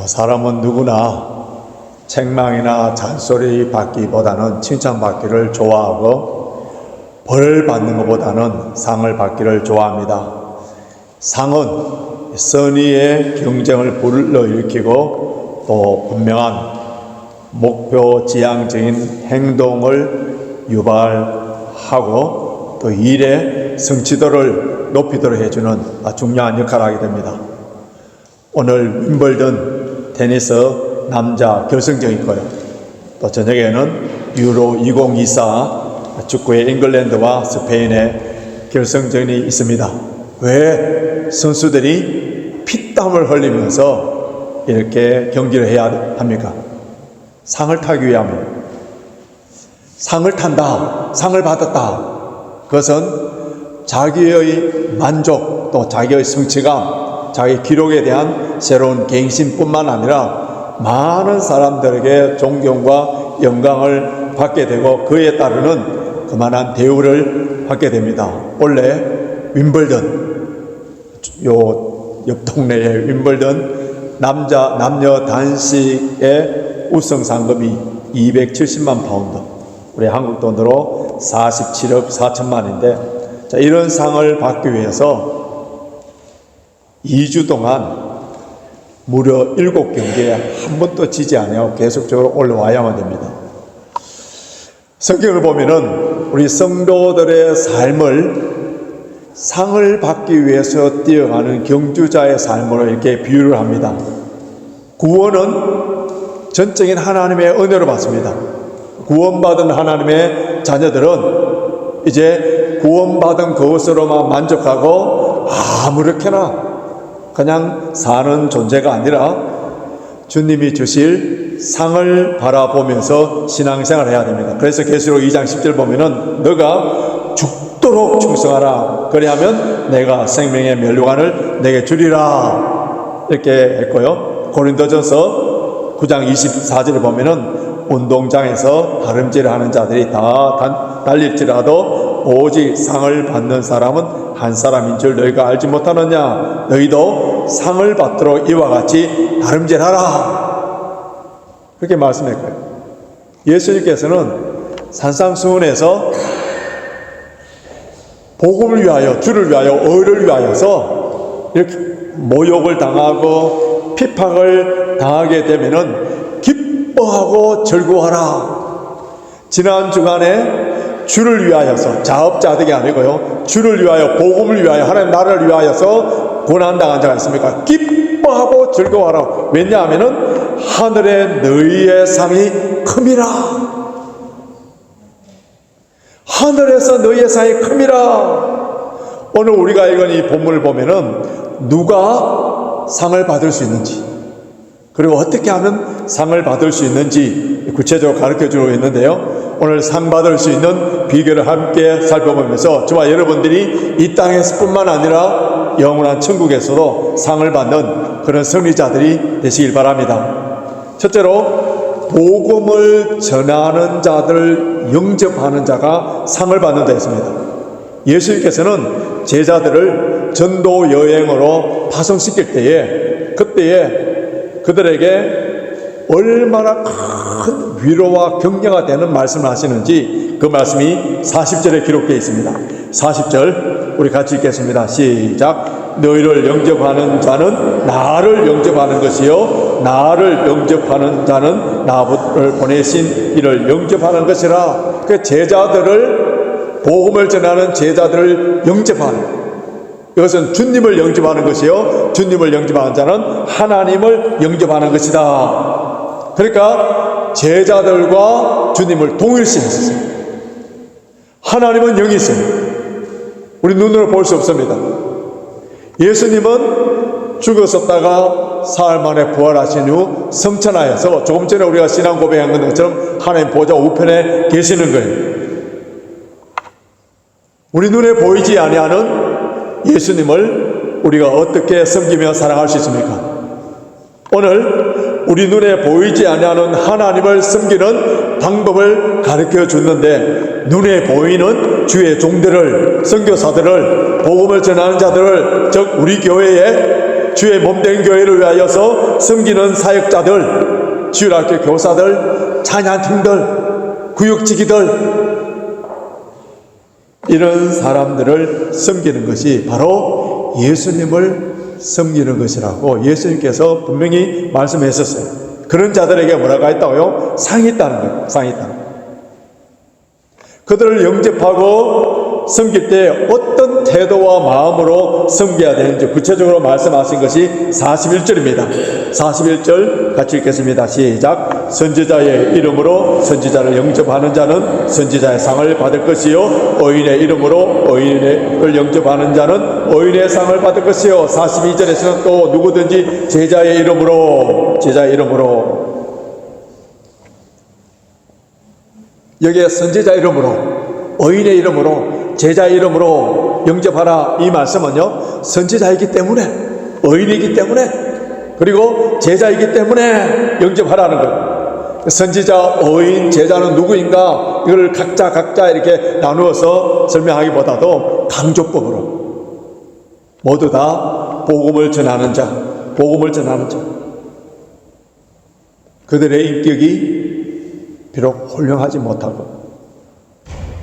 사람은 누구나 책망이나 잔소리 받기보다는 칭찬받기를 좋아하고 벌을 받는 것보다는 상을 받기를 좋아합니다. 상은 선의의 경쟁을 불러일으키고 또 분명한 목표 지향적인 행동을 유발하고 또 일의 성취도를 높이도록 해주는 중요한 역할을 하게 됩니다. 오늘 윈블던 테니스 남자 결승전이 있고요. 또 저녁에는 유로 2024 축구의 잉글랜드와 스페인의 결승전이 있습니다. 왜 선수들이 피땀을 흘리면서 이렇게 경기를 해야 합니까? 상을 타기 위함이에요. 상을 탄다, 상을 받았다. 그것은 자기의 만족, 또 자기의 성취감, 자기 기록에 대한 새로운 갱신뿐만 아니라 많은 사람들에게 존경과 영광을 받게 되고 그에 따르는 그만한 대우를 받게 됩니다. 원래 윈블던, 요 옆 동네의 윈블던 남녀 단식의 우승 상금이 270만 파운드, 우리 한국 돈으로 47억 4천만인데, 자, 이런 상을 받기 위해서 2주 동안 무려 7경기에 한 번도 지지 않고 계속적으로 올라와야만 됩니다. 성경을 보면은 우리 성도들의 삶을 상을 받기 위해서 뛰어가는 경주자의 삶으로 이렇게 비유를 합니다. 구원은 전적인 하나님의 은혜로 받습니다. 구원받은 하나님의 자녀들은 이제 구원받은 그것으로만 만족하고 아무렇게나 그냥 사는 존재가 아니라 주님이 주실 상을 바라보면서 신앙생활을 해야 됩니다. 그래서 계시록 2장 10절 보면은 너가 죽도록 충성하라. 그리하면 내가 생명의 면류관을 내게 주리라. 이렇게 했고요. 고린도전서 9장 24절을 보면은 운동장에서 다름질을 하는 자들이 다 달릴지라도 오직 상을 받는 사람은 한 사람인 줄 너희가 알지 못하느냐. 너희도 상을 받도록 이와 같이 다름질하라. 그렇게 말씀했고요. 예수님께서는 산상수훈에서 복음을 위하여, 주를 위하여, 의를 위하여서 이렇게 모욕을 당하고 핍박을 당하게 되면은 기뻐하고 즐거워하라. 지난 주간에 주를 위하여서, 자업자득이 아니고요, 주를 위하여, 복음을 위하여, 하나님 나라를 위하여서 고난당한 자가 있습니까? 기뻐하고 즐거워하라. 왜냐하면은 하늘에 너희의 상이 큼이라. 하늘에서 너희의 상이 큼이라. 오늘 우리가 읽은 이 본문을 보면은 누가 상을 받을 수 있는지, 그리고 어떻게 하면 상을 받을 수 있는지 구체적으로 가르쳐주고 있는데요. 오늘 상 받을 수 있는 비결을 함께 살펴보면서 저와 여러분들이 이 땅에서뿐만 아니라 영원한 천국에서도 상을 받는 그런 승리자들이 되시길 바랍니다. 첫째로 복음을 전하는 자들, 영접하는 자가 상을 받는 자 있습니다. 예수님께서는 제자들을 전도 여행으로 파송시킬 때에, 그때에 그들에게 얼마나 큰 위로와 격려가 되는 말씀을 하시는지 그 말씀이 40절에 기록되어 있습니다. 40절 우리 같이 읽겠습니다. 시작. 너희를 영접하는 자는 나를 영접하는 것이요 나를 영접하는 자는 나를 보내신 이를 영접하는 것이라. 그 제자들을, 복음을 전하는 제자들을 영접하는, 이것은 주님을 영접하는 것이요 주님을 영접하는 자는 하나님을 영접하는 것이다. 그러니까 제자들과 주님을 동일시했어요. 하나님은 영이세요. 우리 눈으로 볼 수 없습니다. 예수님은 죽었었다가 사흘 만에 부활하신 후 성천하여서 조금 전에 우리가 신앙 고백한 것처럼 하나님 보좌 우편에 계시는 거예요. 우리 눈에 보이지 아니하는 예수님을 우리가 어떻게 섬기며 사랑할 수 있습니까? 오늘 우리 눈에 보이지 아니하는 하나님을 섬기는 방법을 가르쳐 줬는데, 눈에 보이는 주의 종들을, 선교사들을, 복음을 전하는 자들을, 즉 우리 교회에 주의 몸된 교회를 위하여서 섬기는 사역자들, 주일학교 교사들, 찬양팀들, 구역지기들, 이런 사람들을 섬기는 것이 바로 예수님을 섬기는 것이라고 예수님께서 분명히 말씀하셨어요. 그런 자들에게 뭐라고 했다고요? 상이 있다는 거예요. 상이 있다는 거예요. 그들을 영접하고 섬길 때 어떤 태도와 마음으로 섬겨야 되는지 구체적으로 말씀하신 것이 41절입니다. 41절 같이 읽겠습니다. 시작. 선지자의 이름으로 선지자를 영접하는 자는 선지자의 상을 받을 것이요, 의인의 이름으로 의인을 영접하는 자는 의인의 상을 받을 것이요. 42절에서는 또 누구든지 제자의 이름으로 여기에 선지자 이름으로, 의인의 이름으로, 제자의 이름으로 영접하라, 이 말씀은요, 선지자이기 때문에, 의인이기 때문에, 그리고 제자이기 때문에 영접하라는 거예요. 선지자, 의인, 제자는 누구인가, 이걸 각자 이렇게 나누어서 설명하기보다도 강조법으로 모두 다 복음을 전하는 자, 그들의 인격이 비록 훌륭하지 못하고,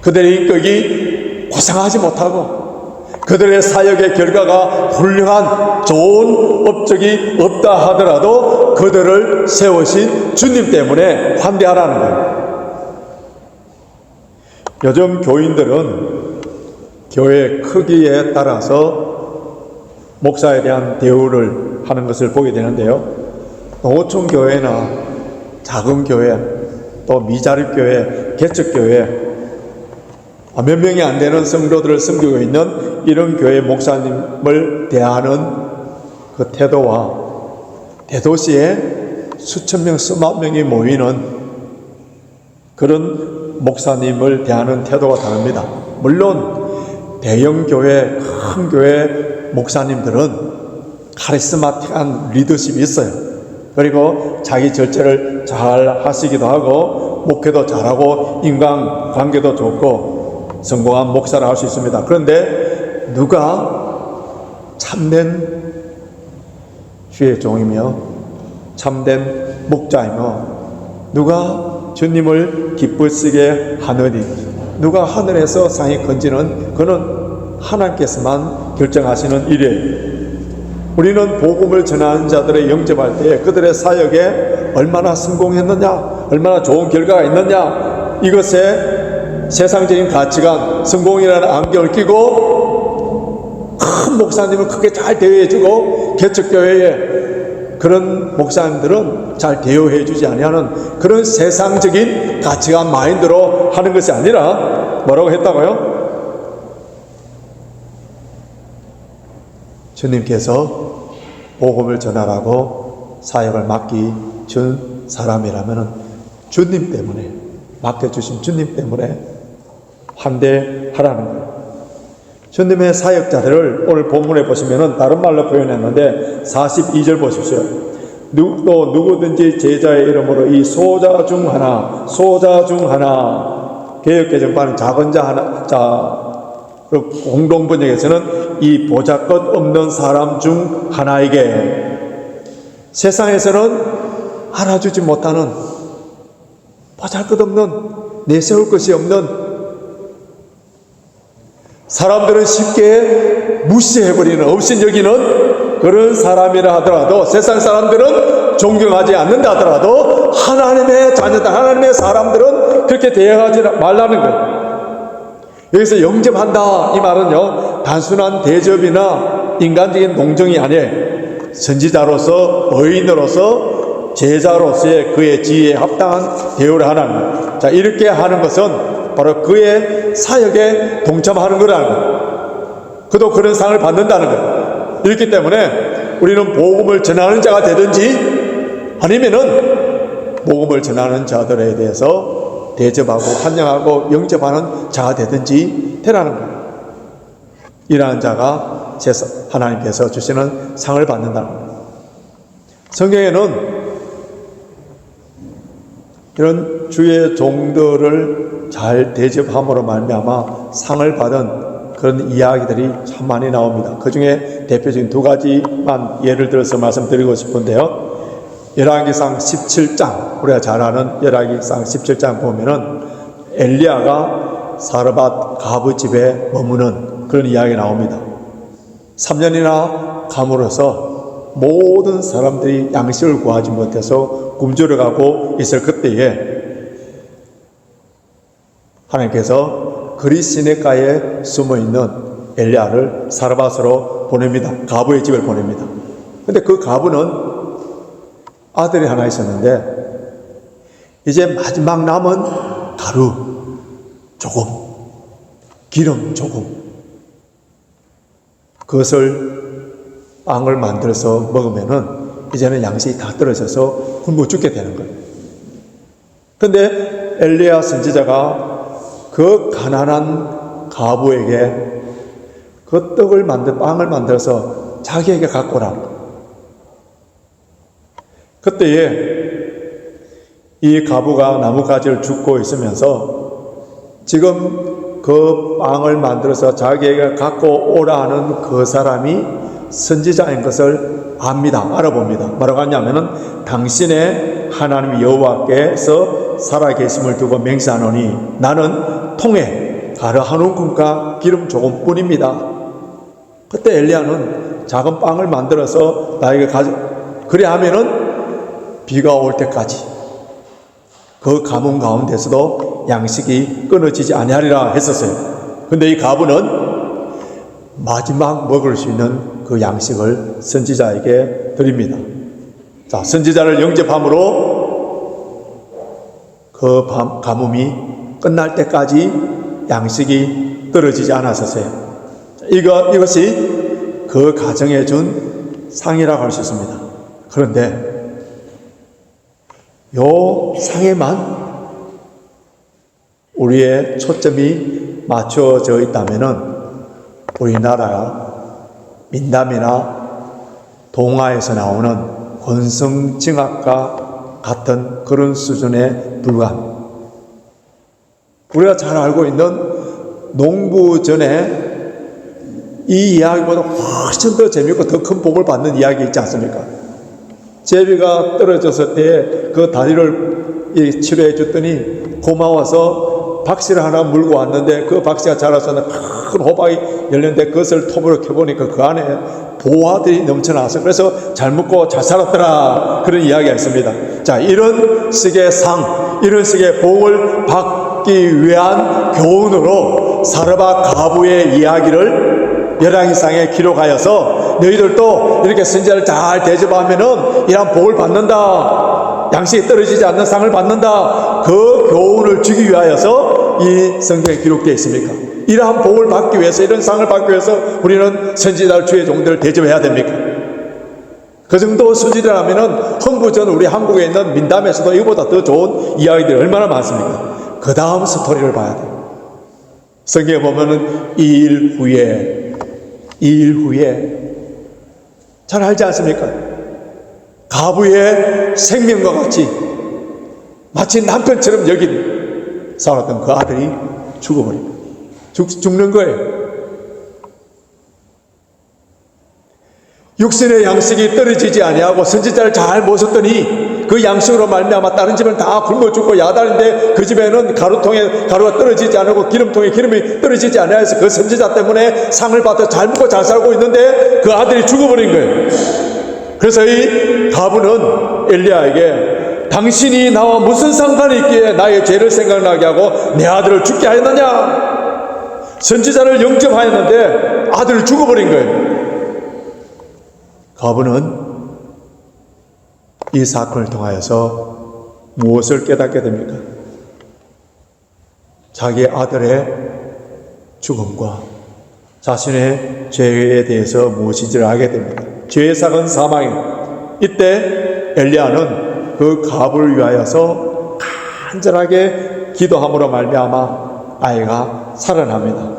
그들의 인격이 고상하지 못하고, 그들의 사역의 결과가 훌륭한 좋은 업적이 없다 하더라도 그들을 세우신 주님 때문에 환대하라는 거예요. 요즘 교인들은 교회 크기에 따라서 목사에 대한 대우를 하는 것을 보게 되는데요, 농어촌 교회나 작은 교회, 또 미자립 교회, 개척 교회, 몇 명이 안 되는 성도들을 섬기고 있는 이런 교회 목사님을 대하는 그 태도와 대도시에 수천 명, 수만 명이 모이는 그런 목사님을 대하는 태도가 다릅니다. 물론 대형 교회, 큰 교회 목사님들은 카리스마틱한 리더십이 있어요. 그리고 자기 절제를 잘 하시기도 하고, 목회도 잘하고, 인간관계도 좋고, 성공한 목사를 할 수 있습니다. 그런데 누가 참된 주의 종이며 참된 목자이며 누가 주님을 기쁘시게 하느니, 누가 하늘에서 상이 건지는 그는 하나님께서만 결정하시는 일이에요. 우리는 복음을 전하는 자들을 영접할 때 그들의 사역에 얼마나 성공했느냐, 얼마나 좋은 결과가 있느냐, 이것에 세상적인 가치관, 성공이라는 안경을 끼고 큰 목사님을 크게 잘 대우해주고, 개척교회에 그런 목사님들은 잘 대우해주지 아니하는 그런 세상적인 가치관 마인드로 하는 것이 아니라 뭐라고 했다고요? 주님께서 복음을 전하라고 사역을 맡기준 사람이라면 주님 때문에, 맡겨주신 주님 때문에 환대하라는 거예요. 주님의 사역자들을 오늘 본문에 보시면은 다른 말로 표현했는데 42절 보십시오. 또 누구든지 제자의 이름으로 이 소자 중 하나, 개역개정판은 작은 자 하나, 공동번역에서는 이 보잘것 없는 사람 중 하나에게, 세상에서는 알아주지 못하는, 보잘것 없는, 내세울 것이 없는, 사람들은 쉽게 무시해버리는, 없인 여기는 그런 사람이라 하더라도, 세상 사람들은 존경하지 않는다 하더라도 하나님의 자녀들, 하나님의 사람들은 그렇게 대하지 말라는 거예요. 여기서 영접한다, 이 말은요, 단순한 대접이나 인간적인 동정이 아니에요. 선지자로서, 의인으로서, 제자로서의 그의 지위에 합당한 대우를 하는 거예요. 자, 이렇게 하는 것은 바로 그의 사역에 동참하는 거라는 거예요. 그도 그런 상을 받는다는 거예요. 이렇기 때문에 우리는 복음을 전하는 자가 되든지 아니면은 복음을 전하는 자들에 대해서 대접하고 환영하고 영접하는 자가 되든지 되라는 거예요. 이러한 자가 하나님께서 주시는 상을 받는다는 거예요. 성경에는 이런 주의 종들을 잘 대접함으로 말미암아 상을 받은 그런 이야기들이 참 많이 나옵니다. 그 중에 대표적인 두 가지만 예를 들어서 말씀드리고 싶은데요. 열왕기상 17장, 우리가 잘 아는 열왕기상 17장 보면은 엘리야가 사르밧 가부 집에 머무는 그런 이야기 나옵니다. 3년이나 감으로서 모든 사람들이 양식을 구하지 못해서 굶주려가고 있을 그때에 하나님께서 그리 시내가에 숨어있는 엘리야를 사르밧으로 보냅니다. 가부의 집을 보냅니다. 근데 그 가부는 아들이 하나 있었는데 이제 마지막 남은 가루 조금, 기름 조금, 그것을 빵을 만들어서 먹으면은 이제는 양식이 다 떨어져서 굶어 죽게 되는 거예요. 그런데 엘리야 선지자가 그 가난한 가부에게 그 빵을 만들어서 자기에게 갖고 오라. 그때에 이 가부가 나뭇가지를 줍고 있으면서 지금 그 빵을 만들어서 자기에게 갖고 오라 하는 그 사람이 선지자인 것을 압니다. 알아봅니다. 뭐라고 하냐면은 당신의 하나님 여호와께서 살아계심을 두고 맹세하노니 나는 통에 가루 한 움큼과 기름 조금뿐입니다. 그때 엘리야는 작은 빵을 만들어서 나에게 그래 하면은 비가 올 때까지 그 가뭄 가운데서도 양식이 끊어지지 아니하리라 했었어요. 근데 이 가부는 마지막 먹을 수 있는 그 양식을 선지자에게 드립니다. 자, 선지자를 영접함으로 그 가뭄이 끝날 때까지 양식이 떨어지지 않았었어요. 이것이 그 가정에 준 상이라고 할 수 있습니다. 그런데 요 상에만 우리의 초점이 맞춰져 있다면은 우리나라 민담이나 동화에서 나오는 권성징악과 같은 그런 수준에 불과합니다. 우리가 잘 알고 있는 농부전에 이 이야기보다 훨씬 더 재미있고 더 큰 복을 받는 이야기 있지 않습니까? 제비가 떨어졌을 때 그 다리를 치료해 줬더니 고마워서 박씨를 하나 물고 왔는데 그 박씨가 자라서 큰 호박이 열렸는데 그것을 톱으로 켜보니까 그 안에 보화들이 넘쳐나서 그래서 잘 먹고 잘 살았더라, 그런 이야기가 있습니다. 자, 이런 식의 상, 이런 식의 복을 받기 위한 교훈으로 사르밧 가부의 이야기를 열왕기상에 기록하여서 너희들도 이렇게 선지자를 잘 대접하면은 이런 복을 받는다, 양식이 떨어지지 않는 상을 받는다, 그 교훈을 주기 위하여서 이 성경에 기록되어 있습니까? 이러한 복을 받기 위해서, 이런 상을 받기 위해서 우리는 선지자 주의 종들을 대접해야 됩니까? 그 정도 수준이라면은 흥부전 우리 한국에 있는 민담에서도 이거보다 더 좋은 이야기들이 얼마나 많습니까? 그 다음 스토리를 봐야 돼요. 성경에 보면은 2일 후에 잘 알지 않습니까? 가부의 생명과 같이 마치 남편처럼 여긴 살았던 그 아들이 죽어버립니다. 죽는 거예요. 육신의 양식이 떨어지지 아니하고 선지자를 잘 모셨더니 그 양식으로 말미암아 다른 집은 다 굶어 죽고 야단인데 그 집에는 가루통에 가루가 떨어지지 않고 기름통에 기름이 떨어지지 않아서 그 선지자 때문에 상을 받아 잘 먹고 잘 살고 있는데 그 아들이 죽어버린 거예요. 그래서 이 가부는 엘리야에게 당신이 나와 무슨 상관이 있기에 나의 죄를 생각나게 하고 내 아들을 죽게 하였느냐? 선지자를 영접하였는데 아들을 죽어버린 거예요. 가부는 이 사건을 통하여서 무엇을 깨닫게 됩니까? 자기 아들의 죽음과 자신의 죄에 대해서 무엇인지를 알게 됩니다. 죄의 삭은 사망입니다. 이때 엘리야는 그 가부를 위하여서 간절하게 기도함으로 말미암아 아이가 살아납니다.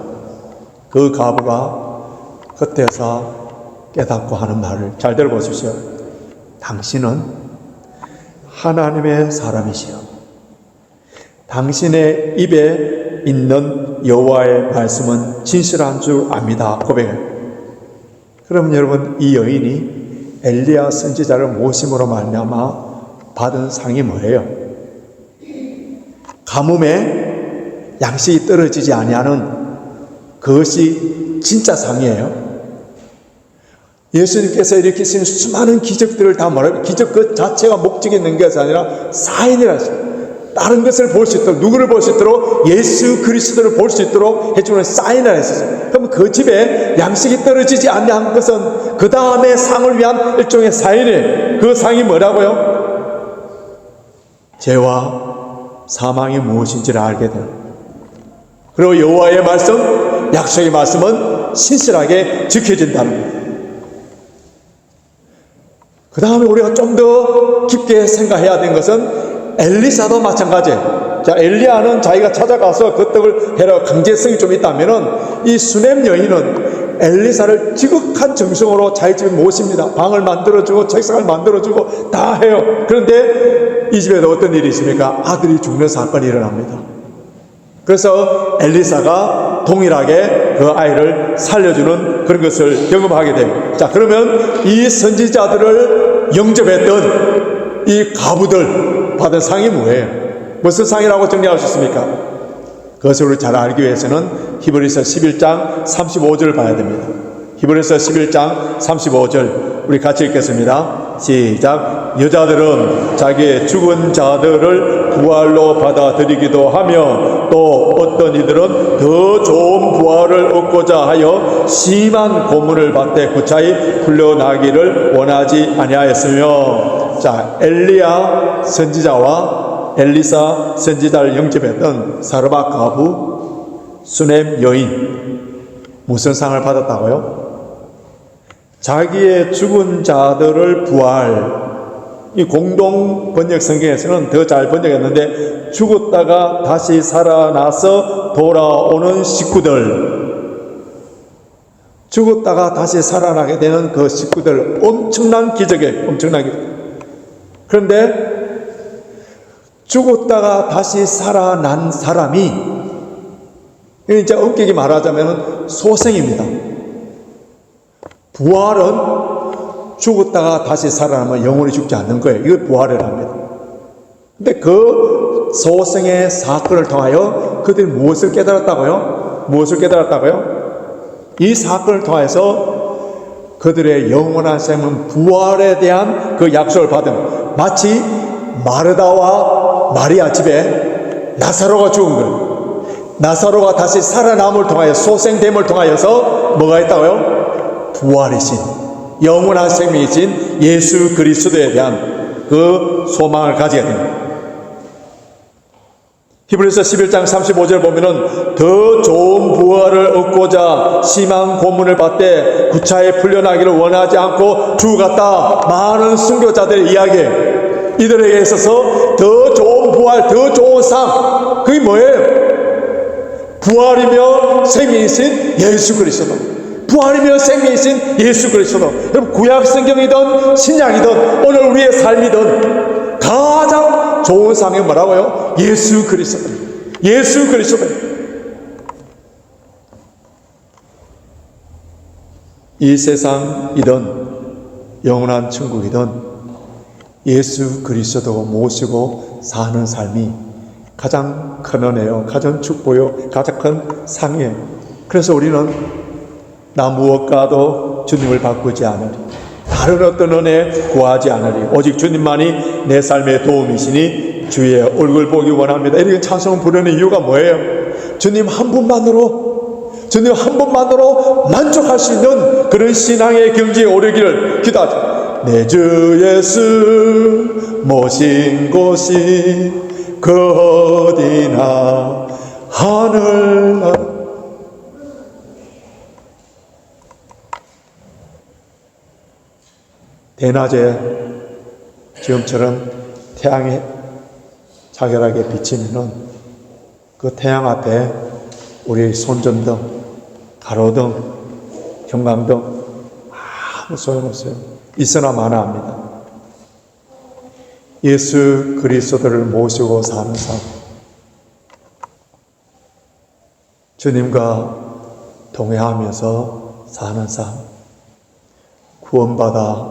그 가부가 그때서 깨닫고 하는 말을 잘 들어보십시오. 당신은 하나님의 사람이시여 당신의 입에 있는 여호와의 말씀은 진실한 줄 압니다. 고백해요. 그러면 여러분, 이 여인이 엘리야 선지자를 모심으로 말미암아 받은 상이 뭐예요? 가뭄에 양식이 떨어지지 아니하는 그것이 진짜 상이에요. 예수님께서 일으키신 수많은 기적들을 다 말하고, 기적 그 자체가 목적이 있는 것이 아니라 사인이라 했어요. 다른 것을 볼 수 있도록, 누구를 볼 수 있도록, 예수 그리스도를 볼 수 있도록 해주는 사인을 했었어요. 그럼 그 집에 양식이 떨어지지 않는 것은 그 다음에 상을 위한 일종의 사인이에요. 그 상이 뭐라고요? 죄와 사망이 무엇인지를 알게 되는. 그리고 여호와의 말씀, 약속의 말씀은 신실하게 지켜진다는 거예요. 그 다음에 우리가 좀 더 깊게 생각해야 되는 것은 엘리사도 마찬가지예요. 자, 엘리야는 자기가 찾아가서 그 떡을 해라 강제성이 좀 있다면은, 이 수넴 여인은 엘리사를 지극한 정성으로 자기 집에 모십니다. 방을 만들어주고 책상을 만들어주고 다 해요. 그런데 이 집에도 어떤 일이 있습니까? 아들이 죽는 사건이 일어납니다. 그래서 엘리사가 동일하게 그 아이를 살려주는 그런 것을 경험하게 돼요. 자, 그러면 이 선지자들을 영접했던 이 가부들 받은 상이 뭐예요? 무슨 상이라고 정리할 수 있습니까? 그것을 우리 잘 알기 위해서는 히브리서 11장 35절을 봐야 됩니다. 히브리서 11장 35절 우리 같이 읽겠습니다. 시작. 여자들은 자기의 죽은 자들을 부활로 받아들이기도 하며, 또 어떤 이들은 더 좋은 부활을 얻고자 하여 심한 고문을 받되 구차히 풀려나기를 원하지 아니하였으며. 자, 엘리야 선지자와 엘리사 선지자를 영접했던 사르밧 가부, 수넴 여인, 무슨 상을 받았다고요? 자기의 죽은 자들을 부활. 이 공동 번역 성경에서는 더 잘 번역했는데, 죽었다가 다시 살아나서 돌아오는 식구들, 죽었다가 다시 살아나게 되는 그 식구들, 엄청난 기적이에요. 엄청난 기적. 그런데 죽었다가 다시 살아난 사람이, 이제 엄격히 말하자면 소생입니다. 부활은 죽었다가 다시 살아나면 영원히 죽지 않는 거예요. 이걸 부활을 합니다. 근데 그 소생의 사건을 통하여 그들이 무엇을 깨달았다고요? 무엇을 깨달았다고요? 이 사건을 통해서 그들의 영원한 생은 부활에 대한 그 약속을 받은, 마치 마르다와 마리아 집에 나사로가 죽은 거예요. 나사로가 다시 살아남을 통하여, 소생됨을 통하여서 뭐가 있다고요? 부활이신, 영원한 생명이신 예수 그리스도에 대한 그 소망을 가지게 됩니다. 히브리서 11장 35절 보면은, 더 좋은 부활을 얻고자 심한 고문을 받되 구차히 풀려나기를 원하지 않고 죽었다. 많은 순교자들의 이야기예요. 이들에게 있어서 더 좋은 부활, 더 좋은 삶, 그게 뭐예요? 부활이며 생명이신 예수 그리스도. 부활이며 생명이신 예수 그리스도. 여러분, 구약 성경이든 신약이든 오늘 우리의 삶이든 가장 좋은 삶이 뭐라고요? 예수 그리스도. 예수 그리스도. 이 세상이든 영원한 천국이든 예수 그리스도 모시고 사는 삶이 가장 큰 은혜요, 가장 축복요, 가장 큰 상이에요. 그래서 우리는 나 무엇과도 주님을 바꾸지 않으리, 다른 어떤 은혜 구하지 않으리, 오직 주님만이 내 삶의 도움이시니 주의 얼굴 보기 원합니다. 이렇게 찬송을 부르는 이유가 뭐예요? 주님 한 분만으로 만족할 수 있는 그런 신앙의 경지에 오르기를 기도하죠. 내 주 예수 모신 곳이 그 어디나 하늘나라. 대낮에 지금처럼 태양이 자결하게 비치면은 그 태양 앞에 우리 손전등, 가로등, 형광등 아무 소용없어요. 있으나 마나 합니다. 예수 그리스도를 모시고 사는 삶, 주님과 동행하면서 사는 삶, 구원받아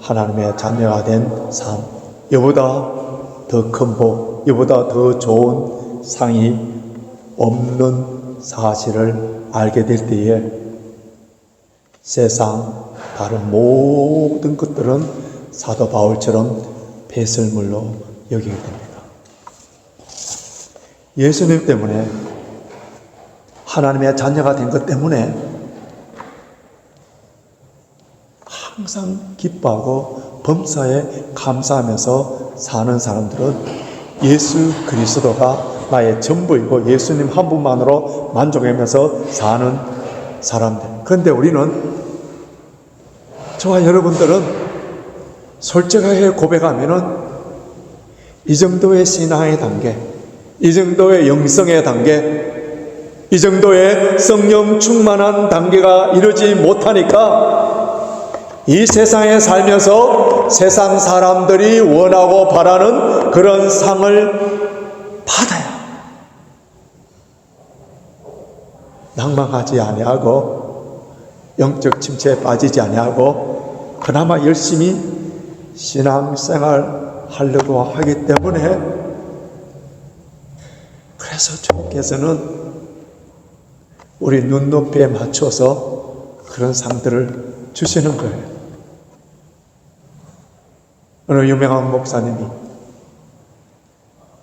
하나님의 자녀가 된 삶, 이보다 더 큰 복, 이보다 더 좋은 상이 없는 사실을 알게 될 때에 세상 다른 모든 것들은 사도 바울처럼 배설물로 여기게 됩니다. 예수님 때문에, 하나님의 자녀가 된 것 때문에 항상 기뻐하고 범사에 감사하면서 사는 사람들은 예수 그리스도가 나의 전부이고 예수님 한 분만으로 만족하면서 사는 사람들. 그런데 우리는, 저와 여러분들은 솔직하게 고백하면은 이 정도의 신앙의 단계, 이 정도의 영성의 단계, 이 정도의 성령 충만한 단계가 이루지 못하니까 이 세상에 살면서 세상 사람들이 원하고 바라는 그런 상을 받아야 낭망하지 아니하고 영적 침체에 빠지지 아니하고 그나마 열심히 신앙생활 하려고 하기 때문에, 그래서 주님께서는 우리 눈높이에 맞춰서 그런 상들을 주시는 거예요. 어느 유명한 목사님이,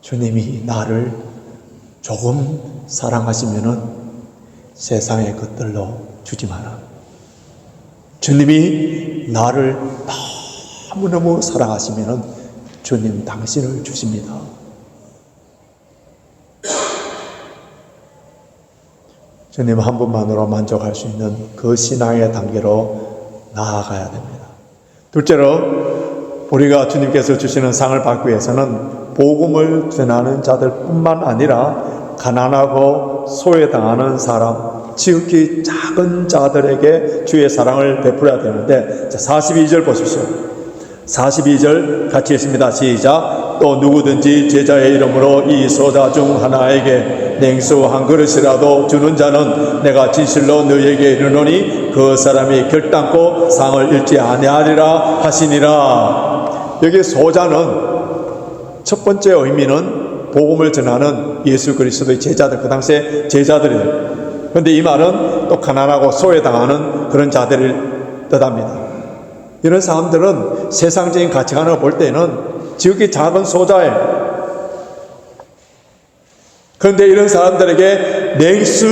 주님이 나를 조금 사랑하시면은 세상의 것들로 주지 마라. 주님이 나를 너무너무 사랑하시면은 주님 당신을 주십니다. 주님 한 분만으로 만족할 수 있는 그 신앙의 단계로 나아가야 됩니다. 둘째로, 우리가 주님께서 주시는 상을 받기 위해서는 복음을 전하는 자들뿐만 아니라 가난하고 소외당하는 사람, 지극히 작은 자들에게 주의 사랑을 베풀어야 되는데, 42절 보십시오. 42절 같이 읽습니다. 시작. 또 누구든지 제자의 이름으로 이 소자 중 하나에게 냉수 한 그릇이라도 주는 자는 내가 진실로 너희에게 이르노니 그 사람이 결단코 상을 잃지 아니하리라 하시니라. 여기 소자는 첫 번째 의미는 복음을 전하는 예수 그리스도의 제자들, 그 당시에 제자들이에요. 그런데 이 말은 또 가난하고 소외당하는 그런 자들을 뜻합니다. 이런 사람들은 세상적인 가치관을 볼 때는 지극히 작은 소자예요. 그런데 이런 사람들에게 냉수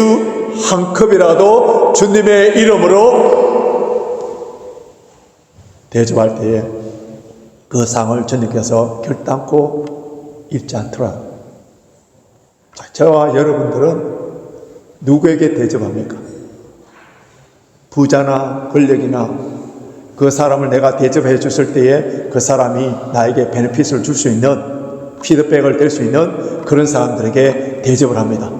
한 컵이라도 주님의 이름으로 대접할 때에 그 상을 주님께서 결단코 잃지 않더라. 저와 여러분들은 누구에게 대접합니까? 부자나 권력이나 그 사람을 내가 대접해 줬을 때에 그 사람이 나에게 베네핏을 줄 수 있는, 피드백을 뗄 수 있는 그런 사람들에게 대접을 합니다.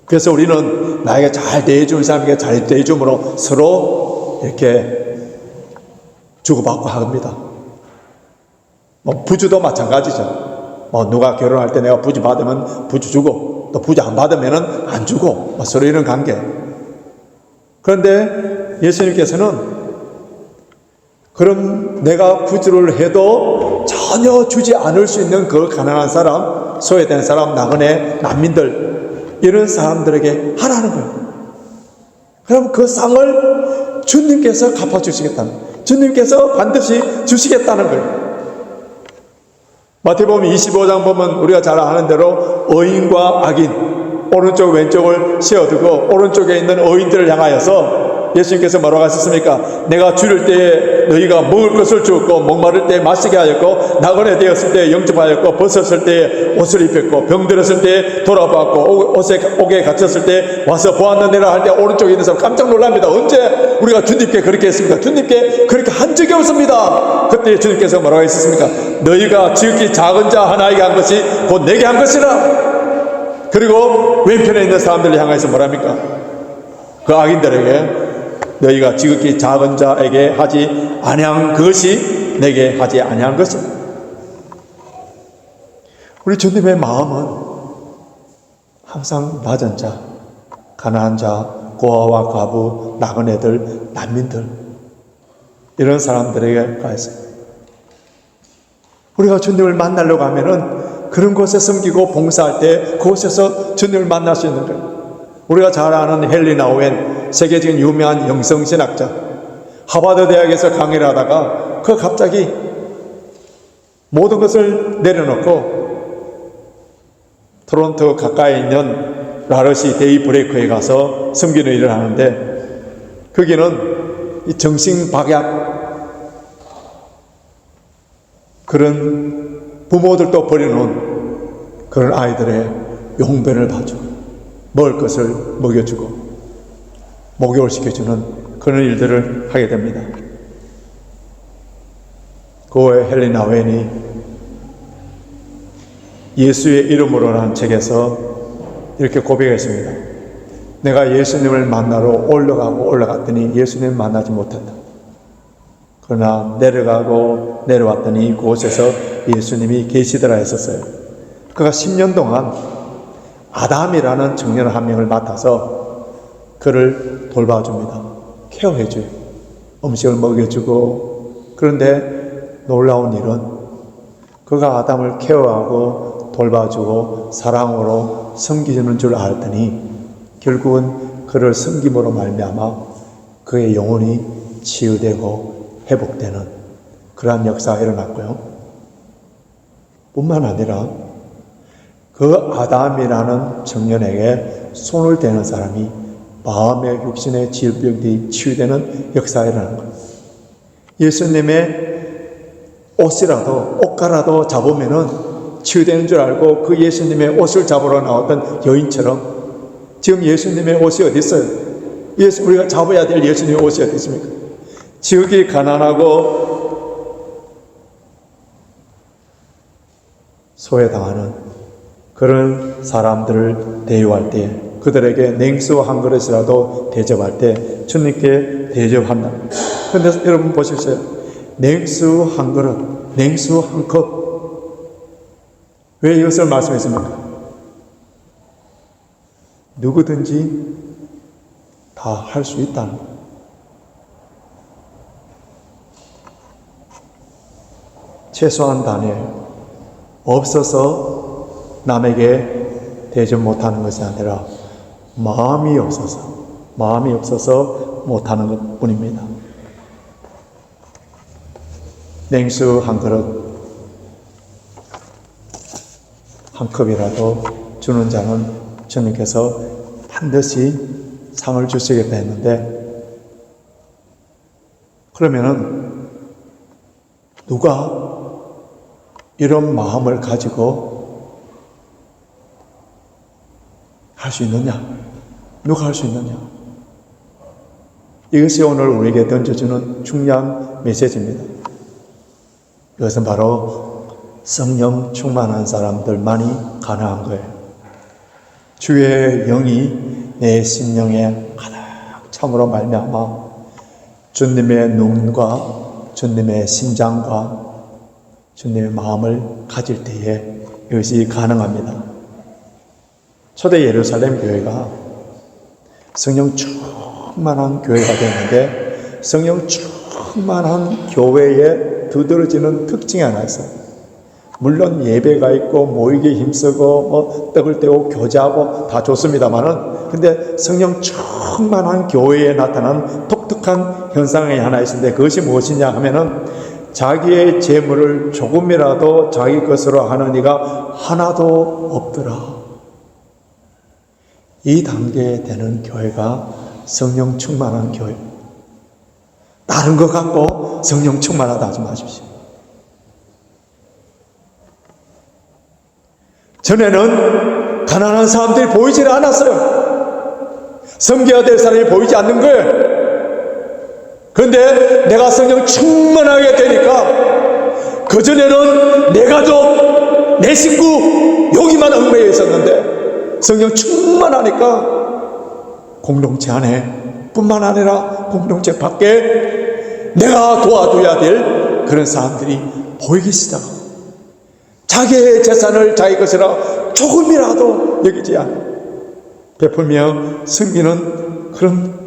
그래서 우리는 나에게 잘 대해주는 사람에게 잘 대해줌으로 서로 이렇게 주고받고 합니다. 부주도 마찬가지죠. 누가 결혼할 때 내가 부주 받으면 부주 주고, 또 부주 안 받으면 안 주고, 서로 이런 관계. 그런데 예수님께서는 그럼 내가 부주를 해도 전혀 주지 않을 수 있는 그 가난한 사람, 소외된 사람, 나그네, 난민들, 이런 사람들에게 하라는 거예요. 그럼 그 상을 주님께서 갚아주시겠다는 거예요. 주님께서 반드시 주시겠다는 거예요. 마태복음 25장 보면 우리가 잘 아는 대로 의인과 악인, 오른쪽 왼쪽을 세워두고 오른쪽에 있는 의인들을 향하여서 예수님께서 뭐라고 하셨습니까? 내가 줄일 때에 너희가 먹을 것을 주었고, 목마를 때에 마시게 하였고, 나그네 되었을 때에 영접하였고, 벗었을 때에 옷을 입혔고, 병들었을 때에 돌아봤고, 옥에 갇혔을 때 와서 보았느니라 할 때 오른쪽에 있는 사람 깜짝 놀랍니다. 언제 우리가 주님께 그렇게 했습니까? 주님께 그렇게 한 적이 없습니다. 그때 주님께서 뭐라고 했습니까? 너희가 지극히 작은 자 하나에게 한 것이 곧 내게 한 것이라. 그리고 왼편에 있는 사람들을 향해서 뭐랍니까? 그 악인들에게 너희가 지극히 작은 자에게 하지 아니한 그것이 내게 하지 아니한 것이다. 우리 주님의 마음은 항상 낮은 자, 가난한 자, 고아와 과부, 나그네들, 난민들, 이런 사람들에게 가서 우리가 주님을 만나려고 하면은 그런 곳에 섬기고 봉사할 때 그곳에서 주님을 만날 수 있는 거예요. 우리가 잘 아는 헨리 나우엔, 세계적인 유명한 영성신학자, 하버드 대학에서 강의를 하다가 그 갑자기 모든 것을 내려놓고 토론토 가까이 있는 라러시 데이브레이크에 가서 섬기는 일을 하는데, 거기는 이 정신박약 그런 부모들도 버려놓은 그런 아이들의 용변을 봐주고 먹을 것을 먹여주고 목욕을 시켜주는 그런 일들을 하게 됩니다. 그 후에 헨리 나우엔이 예수의 이름으로라는 책에서 이렇게 고백했습니다. 내가 예수님을 만나러 올라갔더니 예수님을 만나지 못했다. 그러나 내려가고 내려왔더니 그곳에서 예수님이 계시더라 했었어요. 그가 10년 동안 아담이라는 청년 한 명을 맡아서 그를 돌봐줍니다. 케어해줘요. 음식을 먹여주고. 그런데 놀라운 일은 그가 아담을 케어하고 돌봐주고 사랑으로 섬기는 줄 알았더니 결국은 그를 섬김으로 말미암아 그의 영혼이 치유되고 회복되는 그러한 역사가 일어났고요. 뿐만 아니라 그 아담이라는 청년에게 손을 대는 사람이 마음의 육신의 질병들이 치유되는 역사가 일어난 거예요. 예수님의 옷가라도 잡으면은 치유되는 줄 알고 그 예수님의 옷을 잡으러 나왔던 여인처럼 지금 예수님의 옷이 어디 있어요? 우리가 잡아야 될 예수님의 옷이 어디 있습니까? 지극히 가난하고 소외당하는 그런 사람들을 대우할 때, 그들에게 냉수 한 그릇이라도 대접할 때 주님께 대접한다. 그런데 여러분 보십시오. 냉수 한 그릇, 냉수 한 컵. 왜 이것을 말씀했습니까? 누구든지 다 할 수 있다는 거예요. 최소한 단위예요. 없어서 남에게 대접 못하는 것이 아니라 마음이 없어서 못하는 것 뿐입니다. 냉수 한 그릇, 한 컵이라도 주는 자는 주님께서 반드시 상을 주시겠다 했는데, 그러면은 누가 이런 마음을 가지고 할 수 있느냐? 누가 할 수 있느냐? 이것이 오늘 우리에게 던져주는 중요한 메시지입니다. 이것은 바로 성령 충만한 사람들만이 가능한 거예요. 주의 영이 내 심령에 가득 참으로 말미암아 주님의 눈과 주님의 심장과 주님의 마음을 가질 때에 이것이 가능합니다. 초대 예루살렘 교회가 성령 충만한 교회가 됐는데, 성령 충만한 교회에 두드러지는 특징이 하나 있어요. 물론 예배가 있고 모이기에 힘쓰고 떡을 떼고 교제하고 다 좋습니다만은, 근데 성령 충만한 교회에 나타난 독특한 현상이 하나 있는데, 그것이 무엇이냐 하면은 자기의 재물을 조금이라도 자기 것으로 하는 이가 하나도 없더라. 이 단계에 되는 교회가 성령 충만한 교회. 다른 것 갖고 성령 충만하다 하지 마십시오. 전에는 가난한 사람들이 보이질 않았어요. 섬겨야 될 사람이 보이지 않는 거예요. 그런데 내가 성령 충만하게 되니까, 그전에는 내 가족, 내 식구 여기만 얽매여 있었는데 성령 충만하니까 공동체 안에 뿐만 아니라 공동체 밖에 내가 도와줘야 될 그런 사람들이 보이기 시작하고, 자기의 재산을 자기 것이라 조금이라도 여기지 않고 베풀며 섬기는 그런,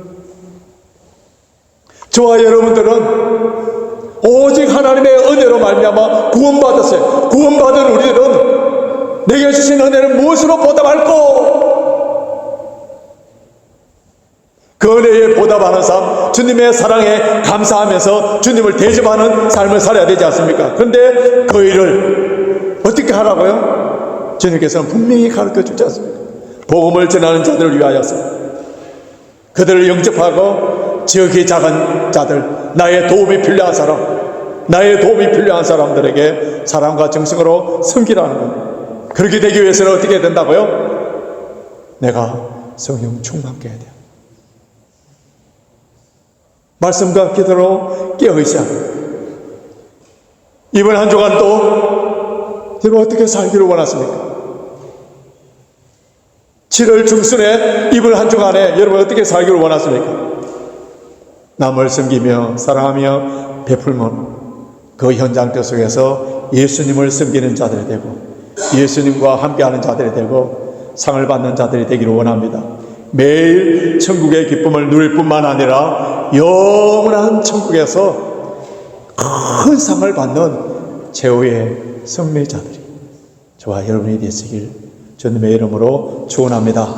저와 여러분들은 오직 하나님의 은혜로 말미암아 구원받았어요. 구원받은 우리들은 내게 주신 은혜를 무엇으로 보답할꼬? 그 은혜에 보답하는 삶, 주님의 사랑에 감사하면서 주님을 대접하는 삶을 살아야 되지 않습니까? 그런데 그 일을 어떻게 하라고요? 주님께서는 분명히 가르쳐 주지 않습니까? 복음을 전하는 자들을 위하여서, 그들을 영접하고 지극히 작은 자들, 나의 도움이 필요한 사람, 나의 도움이 필요한 사람들에게 사랑과 정성으로 섬기라는 거예요. 그렇게 되기 위해서는 어떻게 해야 된다고요? 내가 성령 충만케 해야 돼요. 말씀과 기도로 깨어있어야 합니다. 이번 한 주간도 여러분 어떻게 살기를 원하십니까? 7월 중순에 이번 한 주간에 여러분 어떻게 살기를 원하십니까? 남을 섬기며 사랑하며 베풀면 그 현장 속에서 예수님을 섬기는 자들이 되고 예수님과 함께하는 자들이 되고 상을 받는 자들이 되기를 원합니다. 매일 천국의 기쁨을 누릴 뿐만 아니라 영원한 천국에서 큰 상을 받는 최후의 승리자들이 저와 여러분이 되시길 주님의 이름으로 축원합니다.